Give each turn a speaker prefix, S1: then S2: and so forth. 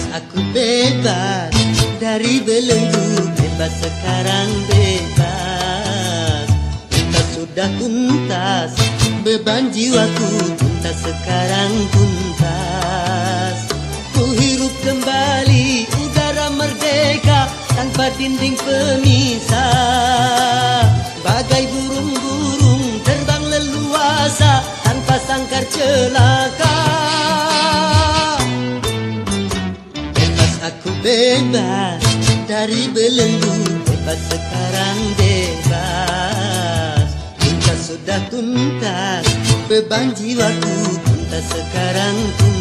S1: Aku bebas dari belenggu, bebas sekarang bebas. Kita sudah tuntas, beban jiwaku tuntas sekarang tuntas. Ku hirup kembali udara merdeka tanpa dinding pemisah. Bagai burung-burung terbang leluasa tanpa sangkar celaka. Aku bebas dari belenggu, bebas sekarang bebas. Kita sudah tuntas, beban jiwaku tuntas sekarang tuntas.